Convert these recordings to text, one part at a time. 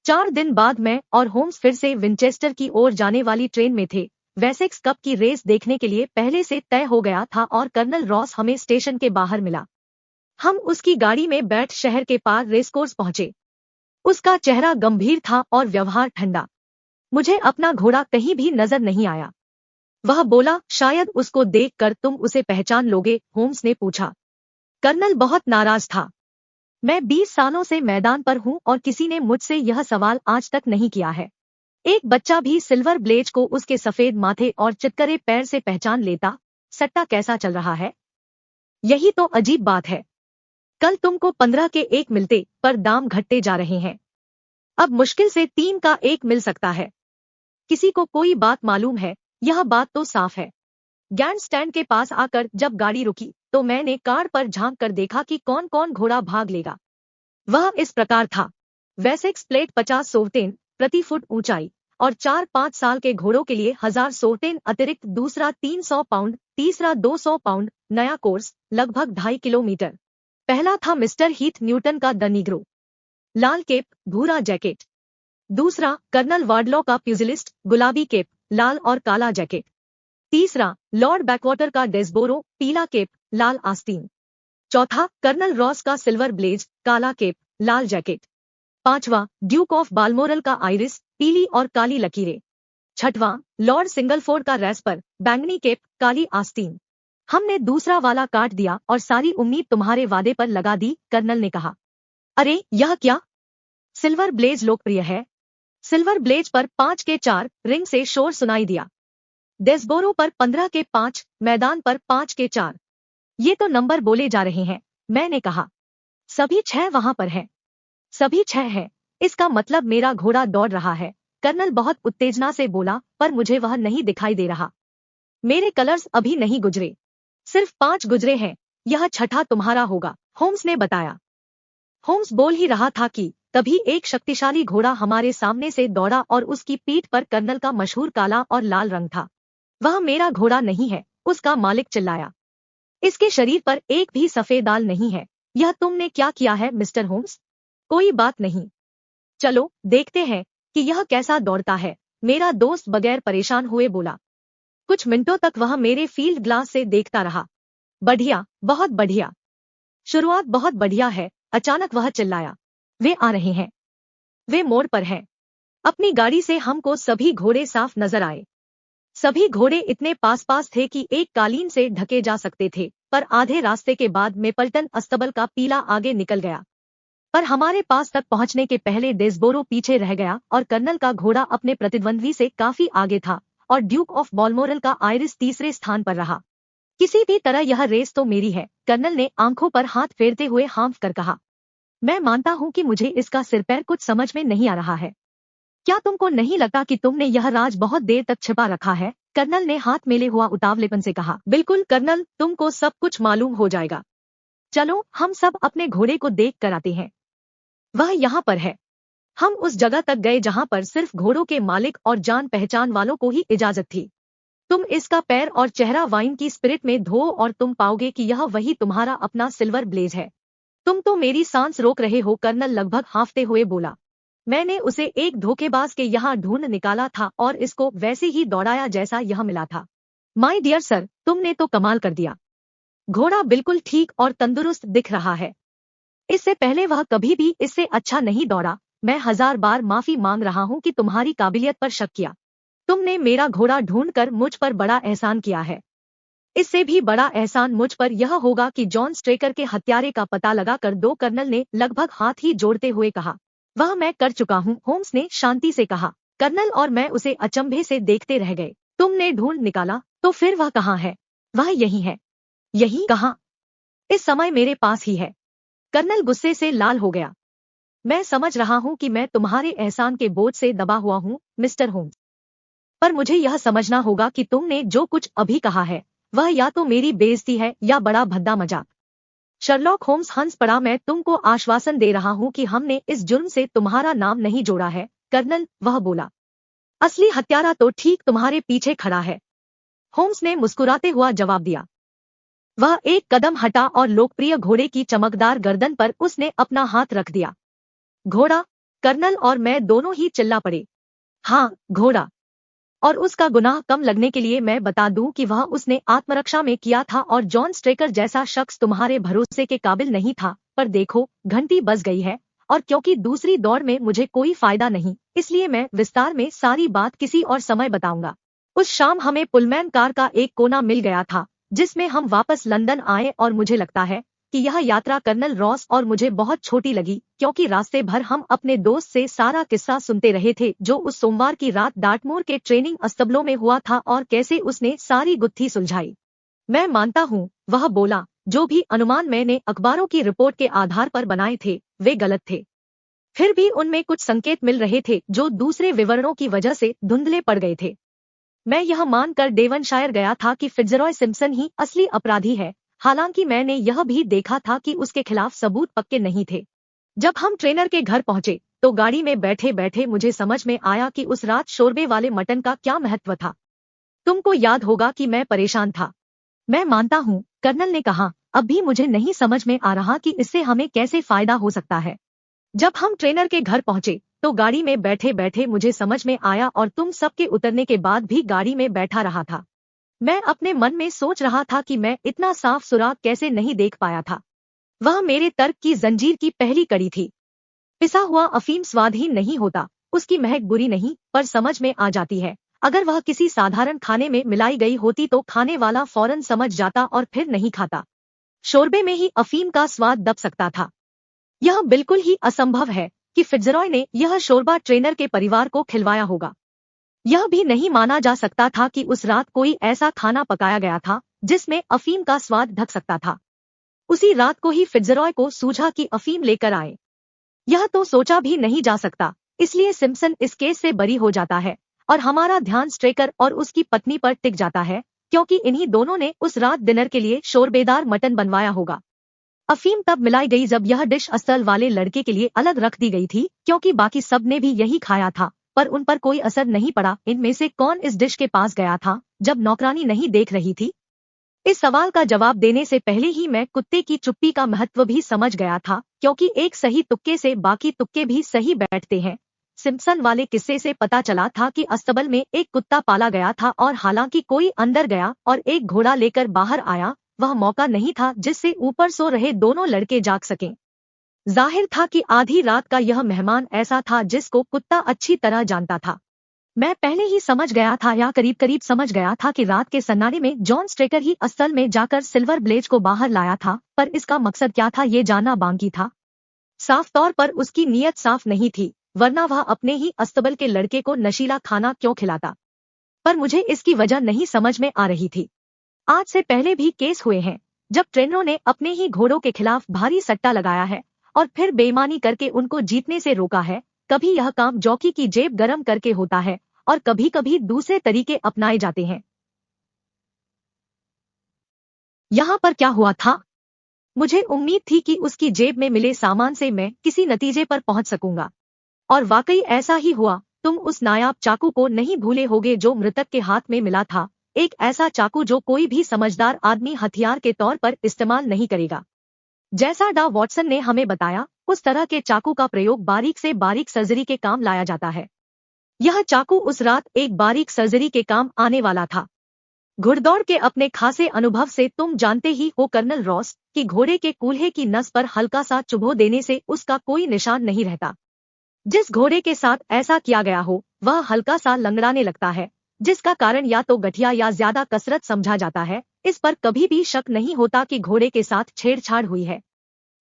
4 दिन बाद मैं और होम्स फिर से विंचेस्टर की ओर जाने वाली ट्रेन में थे। वेसेक्स कप की रेस देखने के लिए पहले से तय हो गया था और कर्नल रॉस हमें स्टेशन के बाहर मिला। हम उसकी गाड़ी में बैठ शहर के पार रेसकोर्स पहुंचे। उसका चेहरा गंभीर था और व्यवहार ठंडा। मुझे अपना घोड़ा कहीं भी नजर नहीं आया। वह बोला, शायद उसको देखकर तुम उसे पहचान लोगे, होम्स ने पूछा। कर्नल बहुत नाराज था। मैं 20 सालों से मैदान पर हूं और किसी ने मुझसे यह सवाल आज तक नहीं किया है। एक बच्चा भी सिल्वर ब्लेज को उसके सफेद माथे और चितकरे पैर से पहचान लेता। सट्टा कैसा चल रहा है? यही तो अजीब बात है। कल तुमको 15 के 1 मिलते, पर दाम घटते जा रहे हैं। अब मुश्किल से 3 का 1 मिल सकता है। किसी को कोई बात मालूम है? यह बात तो साफ है। गैंड स्टैंड के पास आकर जब गाड़ी रुकी तो मैंने कार पर झांक कर देखा कि कौन कौन घोड़ा भाग लेगा। वह इस प्रकार था। वेसेक्स प्लेट 50 सोवटेन प्रति फुट ऊंचाई और 4-5 साल के घोड़ों के लिए 1000 सोवटेन अतिरिक्त, दूसरा 300 पाउंड, तीसरा 200 पाउंड, नया कोर्स लगभग 2.5 किलोमीटर। पहला था मिस्टर हीथ न्यूटन का द नीग्रो, लाल केप, भूरा जैकेट। दूसरा कर्नल वार्डलॉ का प्यूजिलिस्ट, गुलाबी केप, लाल और काला जैकेट। तीसरा लॉर्ड बैकवाटर का डेस्बोरो, पीला केप, लाल आस्तीन। चौथा कर्नल रॉस का सिल्वर ब्लेज, काला केप, लाल जैकेट। पांचवा ड्यूक ऑफ बाल्मोरल का आइरिस, पीली और काली लकीरें। छठवां लॉर्ड सिंगलफोर्ड का रेस्पर, बैंगनी केप, काली आस्तीन। हमने दूसरा वाला काट दिया और सारी उम्मीद तुम्हारे वादे पर लगा दी, कर्नल ने कहा। अरे यह क्या? सिल्वर ब्लेज लोकप्रिय है। सिल्वर ब्लेज पर 5 के 4 रिंग से शोर सुनाई दिया। डेस्बोरो पर 15 के 5, मैदान पर 5 के 4। ये तो नंबर बोले जा रहे हैं, मैंने कहा। सभी 6 वहां पर हैं। सभी 6 हैं। इसका मतलब मेरा घोड़ा दौड़ रहा है, कर्नल बहुत उत्तेजना से बोला, पर मुझे वह नहीं दिखाई दे रहा। मेरे कलर्स अभी नहीं गुजरे, सिर्फ 5 गुजरे हैं। यह छठा तुम्हारा होगा, होम्स ने बताया। होम्स बोल ही रहा था कि तभी एक शक्तिशाली घोड़ा हमारे सामने से दौड़ा और उसकी पीठ पर कर्नल का मशहूर काला और लाल रंग था। वह मेरा घोड़ा नहीं है, उसका मालिक चिल्लाया। इसके शरीर पर एक भी सफेद दाल नहीं है। यह तुमने क्या किया है मिस्टर होम्स? कोई बात नहीं, चलो देखते हैं कि यह कैसा दौड़ता है, मेरा दोस्त बगैर परेशान हुए बोला। कुछ मिनटों तक वह मेरे फील्ड ग्लास से देखता रहा। बढ़िया, बहुत बढ़िया, शुरुआत बहुत बढ़िया है। अचानक वह चिल्लाया, वे आ रहे हैं, वे मोड़ पर हैं। अपनी गाड़ी से हमको सभी घोड़े साफ नजर आए। सभी घोड़े इतने पास पास थे कि एक कालीन से ढके जा सकते थे, पर आधे रास्ते के बाद मेपल्टन अस्तबल का पीला आगे निकल गया। पर हमारे पास तक पहुंचने के पहले डेस्बोरो पीछे रह गया और कर्नल का घोड़ा अपने प्रतिद्वंद्वी से काफी आगे था और ड्यूक ऑफ बाल्मोरल का आइरिस तीसरे स्थान पर रहा। किसी भी तरह यह रेस तो मेरी है, कर्नल ने आंखों पर हाथ फेरते हुए हाँफ कर कहा। मैं मानता हूं कि मुझे इसका सिर पैर कुछ समझ में नहीं आ रहा है। क्या तुमको नहीं लगता कि तुमने यह राज बहुत देर तक छिपा रखा है? कर्नल ने हाथ मेले हुआ उतावलेपन से कहा। बिल्कुल कर्नल, तुमको सब कुछ मालूम हो जाएगा। चलो हम सब अपने घोड़े को देख कर आते हैं। वह यहाँ पर है। हम उस जगह तक गए जहाँ पर सिर्फ घोड़ों के मालिक और जान पहचान वालों को ही इजाजत थी। तुम इसका पैर और चेहरा वाइन की स्पिरिट में धो और तुम पाओगे कि यह वही तुम्हारा अपना सिल्वर ब्लेज है। तुम तो मेरी सांस रोक रहे हो, कर्नल लगभग हाँफते हुए बोला। मैंने उसे एक धोखेबाज के यहाँ ढूंढ निकाला था और इसको वैसे ही दौड़ाया जैसा यह मिला था। माय डियर सर, तुमने तो कमाल कर दिया। घोड़ा बिल्कुल ठीक और तंदुरुस्त दिख रहा है। इससे पहले वह कभी भी इससे अच्छा नहीं दौड़ा। मैं 1000 बार माफी मांग रहा हूँ कि तुम्हारी काबिलियत पर शक किया। तुमने मेरा घोड़ा ढूंढकर मुझ पर बड़ा एहसान किया है। इससे भी बड़ा एहसान मुझ पर यह होगा कि जॉन स्ट्रेकर के हत्यारे का पता लगाकर दो, कर्नल ने लगभग हाथ ही जोड़ते हुए कहा। वह मैं कर चुका हूँ, होम्स ने शांति से कहा। कर्नल और मैं उसे अचंभे से देखते रह गए। तुमने ढूंढ निकाला, तो फिर वह कहाँ है? वह यही है। यही कहाँ? इस समय मेरे पास ही है। कर्नल गुस्से से लाल हो गया। मैं समझ रहा हूँ कि मैं तुम्हारे एहसान के बोझ से दबा हुआ हूँ मिस्टर होम्स, पर मुझे यह समझना होगा कि तुमने जो कुछ अभी कहा है वह या तो मेरी बेइज्जती है या बड़ा भद्दा मजाक। शर्लॉक होम्स हंस पड़ा। मैं तुमको आश्वासन दे रहा हूं कि हमने इस जुर्म से तुम्हारा नाम नहीं जोड़ा है, कर्नल, वह बोला। असली हत्यारा तो ठीक तुम्हारे पीछे खड़ा है, होम्स ने मुस्कुराते हुआ जवाब दिया। वह एक कदम हटा और लोकप्रिय घोड़े की चमकदार गर्दन पर उसने अपना हाथ रख दिया। घोड़ा कर्नल और मैं दोनों ही चिल्ला पड़े। हाँ, घोड़ा। और उसका गुनाह कम लगने के लिए मैं बता दूं कि वह उसने आत्मरक्षा में किया था और जॉन स्ट्रेकर जैसा शख्स तुम्हारे भरोसे के काबिल नहीं था। पर देखो, घंटी बज गई है, और क्योंकि दूसरी दौड़ में मुझे कोई फायदा नहीं, इसलिए मैं विस्तार में सारी बात किसी और समय बताऊंगा। उस शाम हमें पुलमैन कार का एक कोना मिल गया था जिसमें हम वापस लंदन आए, और मुझे लगता है कि यह यात्रा कर्नल रॉस और मुझे बहुत छोटी लगी, क्योंकि रास्ते भर हम अपने दोस्त से सारा किस्सा सुनते रहे थे जो उस सोमवार की रात डार्टमूर के ट्रेनिंग अस्तबलों में हुआ था और कैसे उसने सारी गुत्थी सुलझाई। मैं मानता हूँ, वह बोला, जो भी अनुमान मैंने अखबारों की रिपोर्ट के आधार पर बनाए थे वे गलत थे। फिर भी उनमें कुछ संकेत मिल रहे थे जो दूसरे विवरणों की वजह से धुंधले पड़ गए थे। मैं यह मानकर डेवनशायर गया था कि फिट्जरॉय सिम्पसन ही असली अपराधी है, हालांकि मैंने यह भी देखा था कि उसके खिलाफ सबूत पक्के नहीं थे। जब हम ट्रेनर के घर पहुंचे तो गाड़ी में बैठे बैठे मुझे समझ में आया कि उस रात शोरबे वाले मटन का क्या महत्व था। तुमको याद होगा कि मैं परेशान था। मैं मानता हूँ, कर्नल ने कहा, अब भी मुझे नहीं समझ में आ रहा कि इससे हमें कैसे फायदा हो सकता है। जब हम ट्रेनर के घर पहुंचे तो गाड़ी में बैठे बैठे मुझे समझ में आया, और तुम सबके उतरने के बाद भी गाड़ी में बैठा रहा था। मैं अपने मन में सोच रहा था कि मैं इतना साफ सुराग कैसे नहीं देख पाया था। वह मेरे तर्क की जंजीर की पहली कड़ी थी। पिसा हुआ अफीम स्वादहीन नहीं होता, उसकी महक बुरी नहीं पर समझ में आ जाती है। अगर वह किसी साधारण खाने में मिलाई गई होती तो खाने वाला फौरन समझ जाता और फिर नहीं खाता। शोरबे में ही अफीम का स्वाद दब सकता था। यह बिल्कुल ही असंभव है कि फिट्जरॉय ने यह शोरबा ट्रेनर के परिवार को खिलवाया होगा। यह भी नहीं माना जा सकता था कि उस रात कोई ऐसा खाना पकाया गया था जिसमें अफीम का स्वाद ढक सकता था। उसी रात को ही फिट्जरॉय को सूझा कि अफीम लेकर आए। यह तो सोचा भी नहीं जा सकता, इसलिए सिम्पसन इस केस से बरी हो जाता है और हमारा ध्यान स्ट्रेकर और उसकी पत्नी पर टिक जाता है, क्योंकि इन्हीं दोनों ने उस रात डिनर के लिए शोरबेदार मटन बनवाया होगा। अफीम तब मिलाई गई जब यह डिश अस्सल वाले लड़के के लिए अलग रख दी गई थी, क्योंकि बाकी सब ने भी यही खाया था, पर उन पर कोई असर नहीं पड़ा। इनमें से कौन इस डिश के पास गया था जब नौकरानी नहीं देख रही थी? इस सवाल का जवाब देने से पहले ही मैं कुत्ते की चुप्पी का महत्व भी समझ गया था, क्योंकि एक सही तुक्के से बाकी तुक्के भी सही बैठते हैं। सिम्पसन वाले किस्से से पता चला था कि अस्तबल में एक कुत्ता पाला गया था, और हालांकि कोई अंदर गया और एक घोड़ा लेकर बाहर आया, वह मौका नहीं था जिससे ऊपर सो रहे दोनों लड़के जाग सकें। जाहिर था कि आधी रात का यह मेहमान ऐसा था जिसको कुत्ता अच्छी तरह जानता था। मैं पहले ही समझ गया था, या करीब करीब समझ गया था, कि रात के सन्नाटे में जॉन स्ट्रेकर ही असल में जाकर सिल्वर ब्लेज को बाहर लाया था, पर इसका मकसद क्या था ये जानना बाकी था। साफ तौर पर उसकी नीयत साफ नहीं थी, वरना वह अपने ही अस्तबल के लड़के को नशीला खाना क्यों खिलाता। पर मुझे इसकी वजह नहीं समझ में आ रही थी। आज से पहले भी केस हुए हैं जब ट्रेनरों ने अपने ही घोड़ों के खिलाफ भारी सट्टा लगाया है और फिर बेईमानी करके उनको जीतने से रोका है। कभी यह काम जॉकी की जेब गरम करके होता है और कभी कभी दूसरे तरीके अपनाए जाते हैं। यहाँ पर क्या हुआ था? मुझे उम्मीद थी कि उसकी जेब में मिले सामान से मैं किसी नतीजे पर पहुंच सकूंगा, और वाकई ऐसा ही हुआ। तुम उस नायाब चाकू को नहीं भूले होगे जो मृतक के हाथ में मिला था, एक ऐसा चाकू जो कोई भी समझदार आदमी हथियार के तौर पर इस्तेमाल नहीं करेगा। जैसा डा वॉटसन ने हमें बताया, उस तरह के चाकू का प्रयोग बारीक से बारीक सर्जरी के काम लाया जाता है। यह चाकू उस रात एक बारीक सर्जरी के काम आने वाला था। घुड़दौड़ के अपने खासे अनुभव से तुम जानते ही हो कर्नल रॉस कि घोड़े के कूल्हे की नस पर हल्का सा चुभो देने से उसका कोई निशान नहीं रहता। जिस घोड़े के साथ ऐसा किया गया हो वह हल्का सा लंगड़ाने लगता है, जिसका कारण या तो गठिया या ज्यादा कसरत समझा जाता है। इस पर कभी भी शक नहीं होता कि घोड़े के साथ छेड़छाड़ हुई है।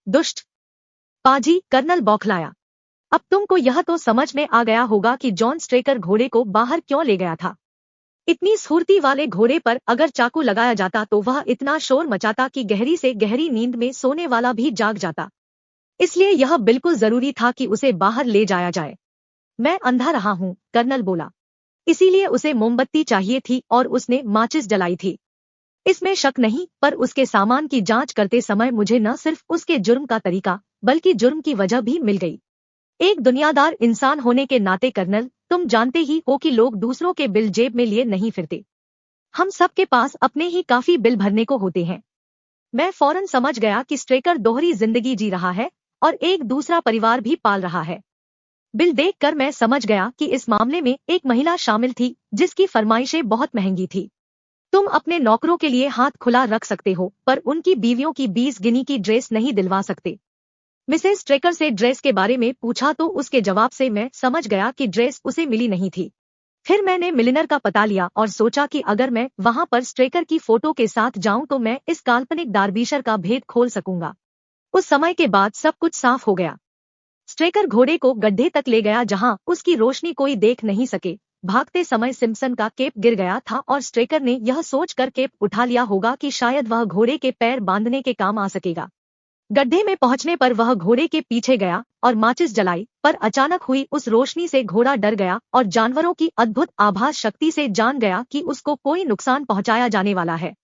दुष्ट पाजी, कर्नल बौखलाया। अब तुमको यह तो समझ में आ गया होगा कि जॉन स्ट्रेकर घोड़े को बाहर क्यों ले गया था। इतनी स्फूर्ति वाले घोड़े पर अगर चाकू लगाया जाता तो वह इतना शोर मचाता कि गहरी से गहरी नींद में सोने वाला भी जाग जाता। इसलिए यह बिल्कुल जरूरी था कि उसे बाहर ले जाया जाए। मैं अंधा रहा हूँ, कर्नल बोला, इसीलिए उसे मोमबत्ती चाहिए थी और उसने माचिस जलाई थी। इसमें शक नहीं, पर उसके सामान की जांच करते समय मुझे न सिर्फ उसके जुर्म का तरीका बल्कि जुर्म की वजह भी मिल गई। एक दुनियादार इंसान होने के नाते कर्नल, तुम जानते ही हो कि लोग दूसरों के बिल जेब में लिए नहीं फिरते। हम सब के पास अपने ही काफी बिल भरने को होते हैं। मैं फौरन समझ गया कि स्ट्रेकर दोहरी जिंदगी जी रहा है और एक दूसरा परिवार भी पाल रहा है। बिल देखकर मैं समझ गया कि इस मामले में एक महिला शामिल थी जिसकी फरमाइशें बहुत महंगी थी। तुम अपने नौकरों के लिए हाथ खुला रख सकते हो, पर उनकी बीवियों की 20 गिनी की ड्रेस नहीं दिलवा सकते। मिसेस ट्रेकर से ड्रेस के बारे में पूछा तो उसके जवाब से मैं समझ गया कि ड्रेस उसे मिली नहीं थी। फिर मैंने मिलिनर का पता लिया और सोचा कि अगर मैं वहां पर स्ट्रेकर की फोटो के साथ जाऊं तो मैं इस काल्पनिक डार्बीशर का भेद खोल सकूंगा। उस समय के बाद सब कुछ साफ हो गया। स्ट्रेकर घोड़े को गड्ढे तक ले गया जहां उसकी रोशनी कोई देख नहीं सके। भागते समय सिम्पसन का केप गिर गया था और स्ट्रेकर ने यह सोचकर केप उठा लिया होगा कि शायद वह घोड़े के पैर बांधने के काम आ सकेगा। गड्ढे में पहुंचने पर वह घोड़े के पीछे गया और माचिस जलाई, पर अचानक हुई उस रोशनी से घोड़ा डर गया और जानवरों की अद्भुत आभास शक्ति से जान गया कि उसको कोई नुकसान पहुंचाया जाने वाला है।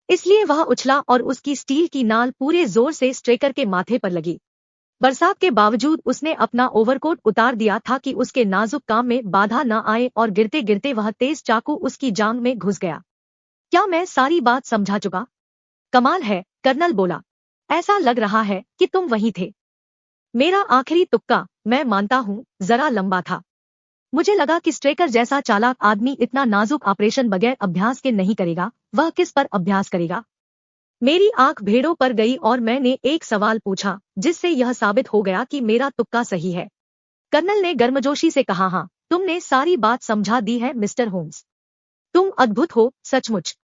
इसलिए वह उछला और उसकी स्टील की नाल पूरे जोर से स्ट्रेकर के माथे पर लगी। बरसात के बावजूद उसने अपना ओवरकोट उतार दिया था कि उसके नाजुक काम में बाधा न आए और गिरते गिरते वह तेज चाकू उसकी जांघ में घुस गया। क्या मैं सारी बात समझा चुका? कमाल है, कर्नल बोला। ऐसा लग रहा है कि तुम वहीं थे। मेरा आखिरी तुक्का, मैं मानता हूँ, जरा लंबा था। मुझे लगा कि स्ट्रेकर जैसा चालाक आदमी इतना नाजुक ऑपरेशन बगैर अभ्यास के नहीं करेगा। वह किस पर अभ्यास करेगा? मेरी आंख भेड़ों पर गई और मैंने एक सवाल पूछा जिससे यह साबित हो गया कि मेरा तुक्का सही है। कर्नल ने गर्मजोशी से कहा, हाँ, तुमने सारी बात समझा दी है मिस्टर होम्स। तुम अद्भुत हो, सचमुच।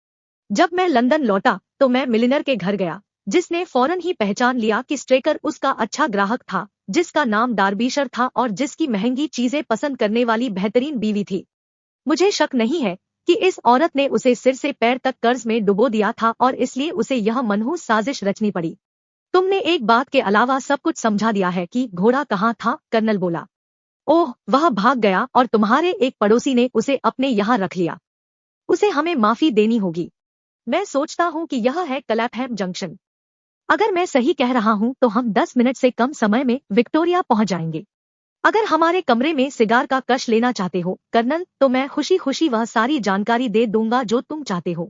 जब मैं लंदन लौटा तो मैं मिलिनर के घर गया, जिसने फौरन ही पहचान लिया कि स्ट्रेकर उसका अच्छा ग्राहक था, जिसका नाम डार्बीशर था और जिसकी महंगी चीजें पसंद करने वाली बेहतरीन बीवी थी। मुझे शक नहीं है कि इस औरत ने उसे सिर से पैर तक कर्ज में डुबो दिया था और इसलिए उसे यह मनहूस साजिश रचनी पड़ी। तुमने एक बात के अलावा सब कुछ समझा दिया है कि घोड़ा कहाँ था, कर्नल बोला। ओह, वह भाग गया और तुम्हारे एक पड़ोसी ने उसे अपने यहाँ रख लिया। उसे हमें माफी देनी होगी। मैं सोचता हूँ कि यह है क्लैपहैम जंक्शन। अगर मैं सही कह रहा हूँ तो हम 10 मिनट से कम समय में विक्टोरिया पहुँच जाएंगे। अगर हमारे कमरे में सिगार का कश लेना चाहते हो कर्नल, तो मैं खुशी खुशी वह सारी जानकारी दे दूंगा जो तुम चाहते हो।